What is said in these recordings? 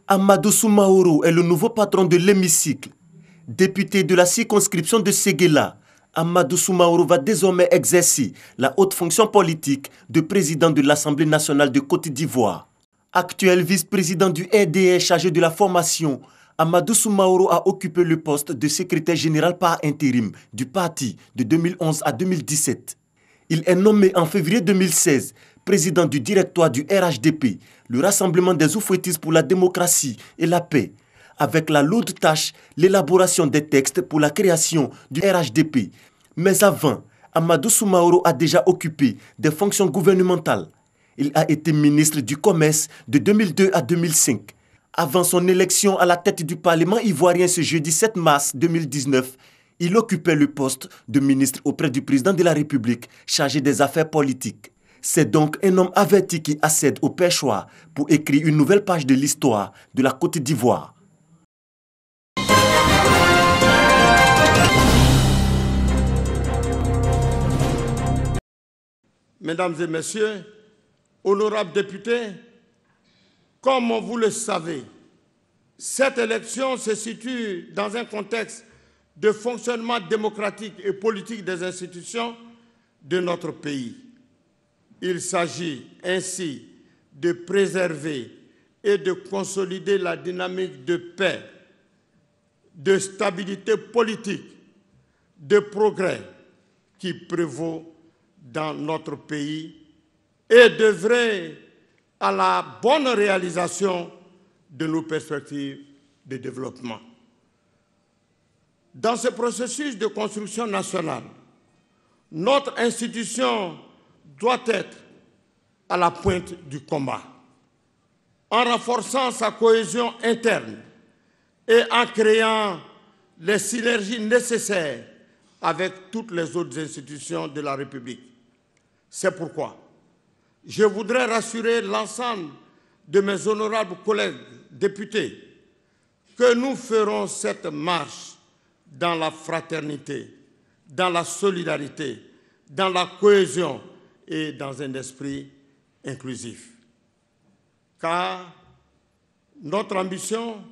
Amadou Soumaoro est le nouveau patron de l'hémicycle. Député de la circonscription de Séguéla, Amadou Soumaoro va désormais exercer la haute fonction politique de président de l'Assemblée nationale de Côte d'Ivoire. Actuel vice-président du RDR chargé de la formation, Amadou Soumaoro a occupé le poste de secrétaire général par intérim du parti de 2011 à 2017. Il est nommé en février 2016 président du directoire du RHDP, le Rassemblement des Oufouettistes pour la démocratie et la paix, avec la lourde tâche, l'élaboration des textes pour la création du RHDP. Mais avant, Amadou Soumaoro a déjà occupé des fonctions gouvernementales. Il a été ministre du Commerce de 2002 à 2005. Avant son élection à la tête du Parlement ivoirien ce jeudi 7 mars 2019, il occupait le poste de ministre auprès du président de la République chargé des affaires politiques. C'est donc un homme averti qui accède au perchoir pour écrire une nouvelle page de l'histoire de la Côte d'Ivoire. Mesdames et messieurs, honorables députés, comme vous le savez, cette élection se situe dans un contexte de fonctionnement démocratique et politique des institutions de notre pays. Il s'agit ainsi de préserver et de consolider la dynamique de paix, de stabilité politique, de progrès qui prévaut dans notre pays et d'œuvrer à la bonne réalisation de nos perspectives de développement. Dans ce processus de construction nationale, notre institution doit être à la pointe du combat, en renforçant sa cohésion interne et en créant les synergies nécessaires avec toutes les autres institutions de la République. C'est pourquoi je voudrais rassurer l'ensemble de mes honorables collègues députés que nous ferons cette marche dans la fraternité, dans la solidarité, dans la cohésion et dans un esprit inclusif. Car notre ambition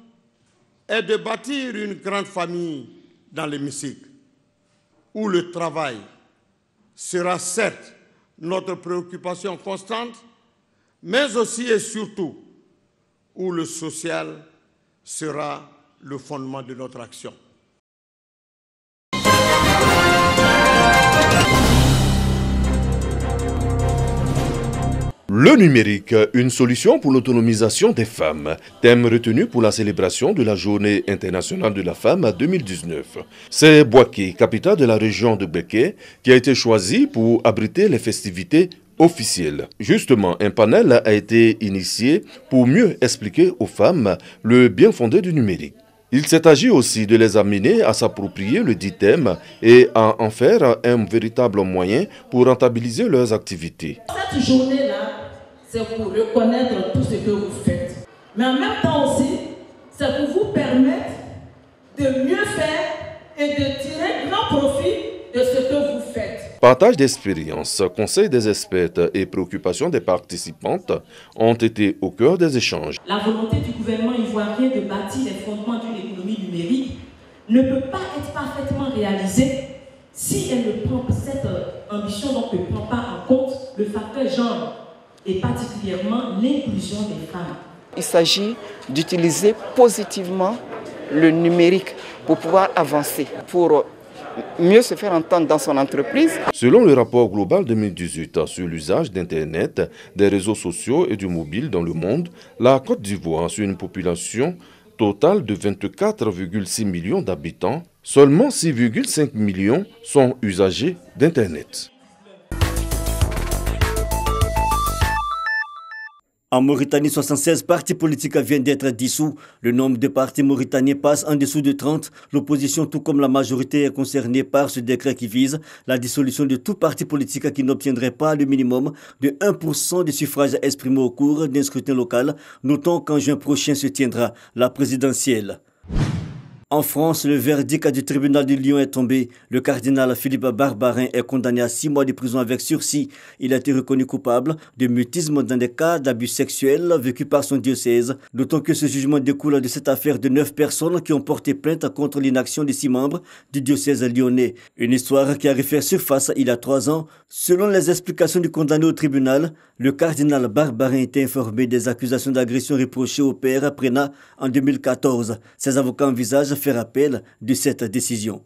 est de bâtir une grande famille dans l'hémicycle, où le travail sera certes notre préoccupation constante, mais aussi et surtout où le social sera le fondement de notre action. Le numérique, une solution pour l'autonomisation des femmes. Thème retenu pour la célébration de la Journée internationale de la femme 2019. C'est Bouaké, capitale de la région de Béké, qui a été choisi pour abriter les festivités officielles. Justement, un panel a été initié pour mieux expliquer aux femmes le bien fondé du numérique. Il s'est agi aussi de les amener à s'approprier le dit thème et à en faire un véritable moyen pour rentabiliser leurs activités. Cette journée-là, c'est pour reconnaître tout ce que vous faites. Mais en même temps aussi, c'est pour vous permettre de mieux faire et de tirer grand profit de ce que vous faites. Partage d'expériences, conseils des expertes et préoccupations des participantes ont été au cœur des échanges. La volonté du gouvernement ivoirien de bâtir les fondements d'une économie numérique ne peut pas être parfaitement réalisée si elle ne prend cette ambition, donc ne prend pas en compte le facteur genre et particulièrement l'inclusion des femmes. Il s'agit d'utiliser positivement le numérique pour pouvoir avancer, pour mieux se faire entendre dans son entreprise. Selon le rapport global 2018 sur l'usage d'Internet, des réseaux sociaux et du mobile dans le monde, la Côte d'Ivoire, sur une population totale de 24,6 millions d'habitants, seulement 6,5 millions sont usagers d'Internet. En Mauritanie, 76 partis politiques viennent d'être dissous. Le nombre de partis mauritaniens passe en dessous de 30. L'opposition, tout comme la majorité, est concernée par ce décret qui vise la dissolution de tout parti politique qui n'obtiendrait pas le minimum de 1% des suffrages exprimés au cours d'un scrutin local. Notons qu'en juin prochain se tiendra la présidentielle. En France, le verdict du tribunal de Lyon est tombé. Le cardinal Philippe Barbarin est condamné à 6 mois de prison avec sursis. Il a été reconnu coupable de mutisme dans des cas d'abus sexuels vécus par son diocèse. D'autant que ce jugement découle de cette affaire de 9 personnes qui ont porté plainte contre l'inaction de 6 membres du diocèse lyonnais. Une histoire qui a refait surface il y a 3 ans. Selon les explications du condamné au tribunal, le cardinal Barbarin était informé des accusations d'agression reprochées au père Prénat en 2014. Ses avocats envisagent faire appel de cette décision.